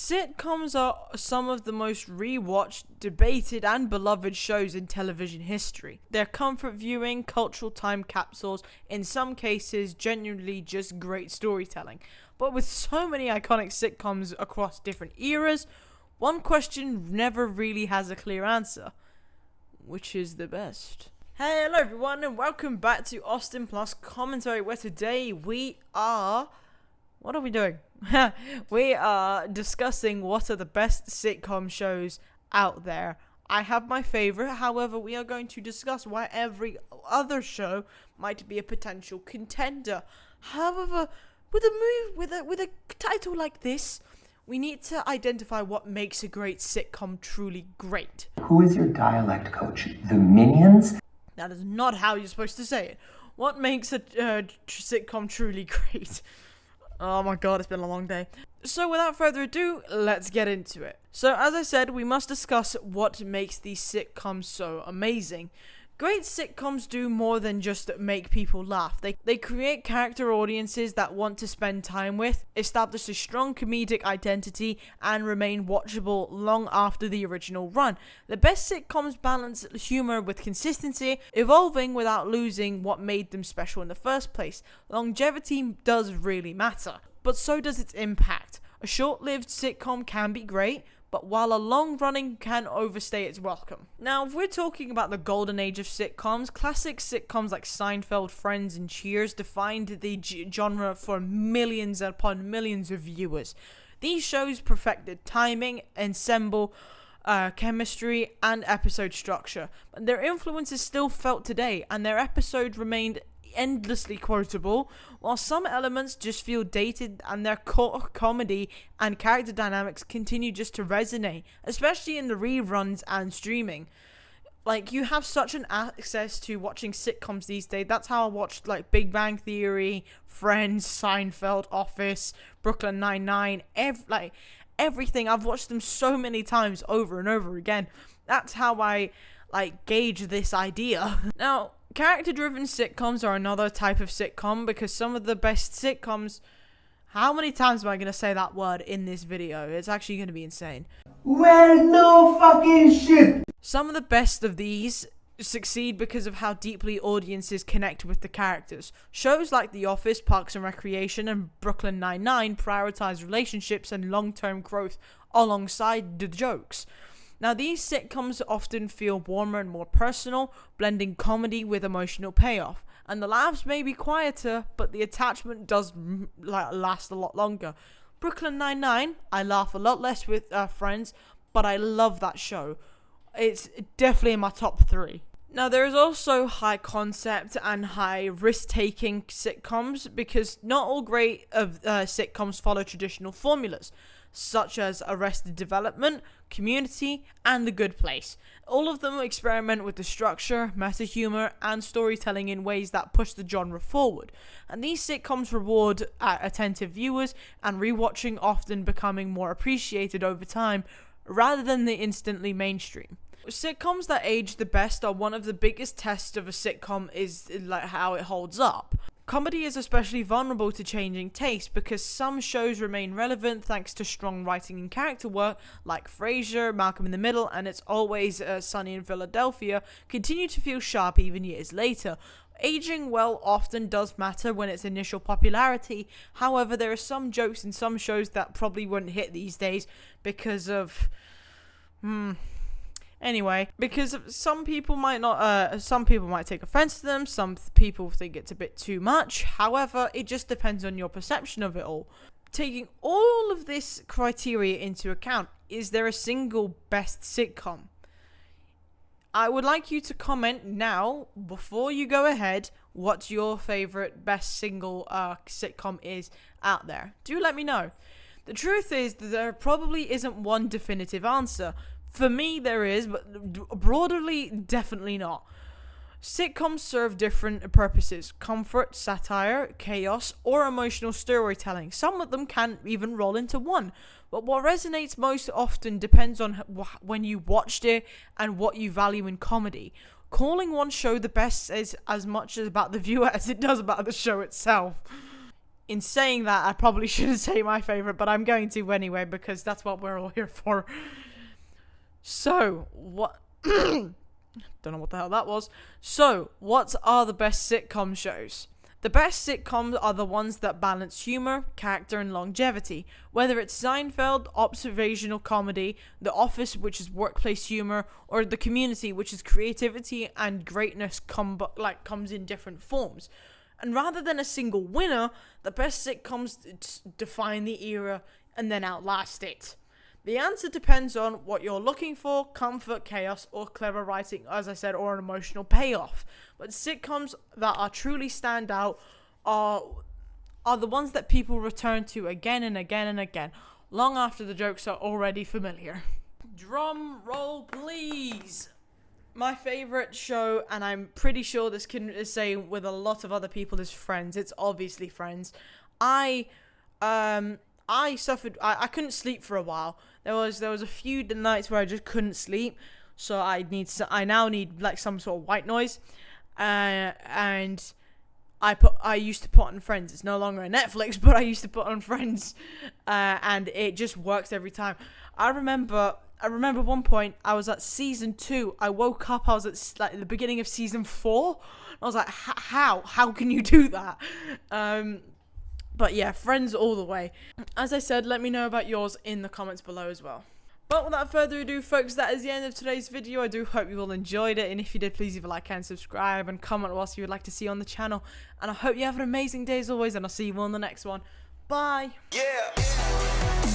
Sitcoms are some of the most rewatched, debated, and beloved shows in television history. They're comfort viewing, cultural time capsules, in some cases, genuinely just great storytelling. But with so many iconic sitcoms across different eras, one question never really has a clear answer. Which is the best? Hey, hello everyone, and welcome back to AustinPlus Commentary, where today we are... What are we doing? We are discussing what are the best sitcom shows out there. I have my favorite, however, we are going to discuss why every other show might be a potential contender. However, with a title like this, we need to identify what makes a great sitcom truly great. Who is your dialect coach? The Minions? That is not how you're supposed to say it. What makes a sitcom truly great? Oh my god, it's been a long day. So without further ado, let's get into it. So as I said, we must discuss what makes these sitcoms so amazing. Great sitcoms do more than just make people laugh. They create character audiences that want to spend time with, establish a strong comedic identity, and remain watchable long after the original run. The best sitcoms balance humor with consistency, evolving without losing what made them special in the first place. Longevity does really matter, but so does its impact. A short-lived sitcom can be great, but while a long-running can overstay its welcome. Now, if we're talking about the golden age of sitcoms, classic sitcoms like Seinfeld, Friends, and Cheers defined the genre for millions upon millions of viewers. These shows perfected timing, ensemble, chemistry, and episode structure, but their influence is still felt today, and their episodes remained endlessly quotable, while some elements just feel dated and their core comedy and character dynamics continue just to resonate, especially in the reruns and streaming. Like, you have such an access to watching sitcoms these days. That's how I watched, like, Big Bang Theory, Friends, Seinfeld, Office, Brooklyn Nine-Nine, everything. I've watched them so many times over and over again. That's how I, gauge this idea. Now, character-driven sitcoms are another type of sitcom because some of the best sitcoms... How many times am I going to say that word in this video? It's actually going to be insane. Well, no fucking shit! Some of the best of these succeed because of how deeply audiences connect with the characters. Shows like The Office, Parks and Recreation, and Brooklyn Nine-Nine prioritize relationships and long-term growth alongside the jokes. Now, these sitcoms often feel warmer and more personal, blending comedy with emotional payoff. And the laughs may be quieter, but the attachment does last a lot longer. Brooklyn Nine-Nine, I laugh a lot less with friends, but I love that show. It's definitely in my top 3. Now, there is also high concept and high risk-taking sitcoms, because not all great sitcoms follow traditional formulas, such as Arrested Development, Community, and The Good Place. All of them experiment with the structure, meta humor, and storytelling in ways that push the genre forward. And these sitcoms reward attentive viewers, and rewatching often becoming more appreciated over time, rather than the instantly mainstream. Sitcoms that age the best are one of the biggest tests of a sitcom is how it holds up. Comedy is especially vulnerable to changing taste because some shows remain relevant thanks to strong writing and character work, like Frasier, Malcolm in the Middle, and It's Always Sunny in Philadelphia, continue to feel sharp even years later. Aging well often does matter when its initial popularity. However, there are some jokes in some shows that probably wouldn't hit these days because of... Anyway, because some people might not, some people might take offense to them, some people think it's a bit too much. However, it just depends on your perception of it all. Taking all of this criteria into account, is there a single best sitcom? I would like you to comment now, before you go ahead, what your favorite best single sitcom is out there. Do let me know. The truth is that there probably isn't one definitive answer. For me, there is, but broadly, definitely not. Sitcoms serve different purposes: comfort, satire, chaos, or emotional storytelling. Some of them can even roll into one. But what resonates most often depends on when you watched it and what you value in comedy. Calling one show the best is as much about the viewer as it does about the show itself. in saying that, I probably shouldn't say my favorite, but I'm going to anyway because that's what we're all here for. So, what... Don't know what the hell that was. So, what are the best sitcom shows? The best sitcoms are the ones that balance humor, character, and longevity. Whether it's Seinfeld, observational comedy, The Office, which is workplace humor, or The Community, which is creativity and greatness comes in different forms. And rather than a single winner, the best sitcoms define the era and then outlast it. The answer depends on what you're looking for: comfort, chaos, or clever writing, as I said, or an emotional payoff. But sitcoms that are truly stand out are the ones that people return to again and again and again, long after the jokes are already familiar. Drum roll, please! My favorite show, and I'm pretty sure this can say with a lot of other people, is Friends. It's obviously Friends. I suffered. I couldn't sleep for a while. There was a few nights where I just couldn't sleep, so I now need like some sort of white noise, and I used to put on Friends. It's no longer on Netflix, but I used to put on Friends, and it just works every time. I remember one point I was at season 2. I woke up. I was at like the beginning of season 4. I was like, how can you do that? But yeah, Friends all the way. As I said, let me know about yours in the comments below as well. But without further ado, folks, that is the end of today's video. I do hope you all enjoyed it. And if you did, please leave a like and subscribe and comment what else you would like to see on the channel. And I hope you have an amazing day as always. And I'll see you all in the next one. Bye. Yeah.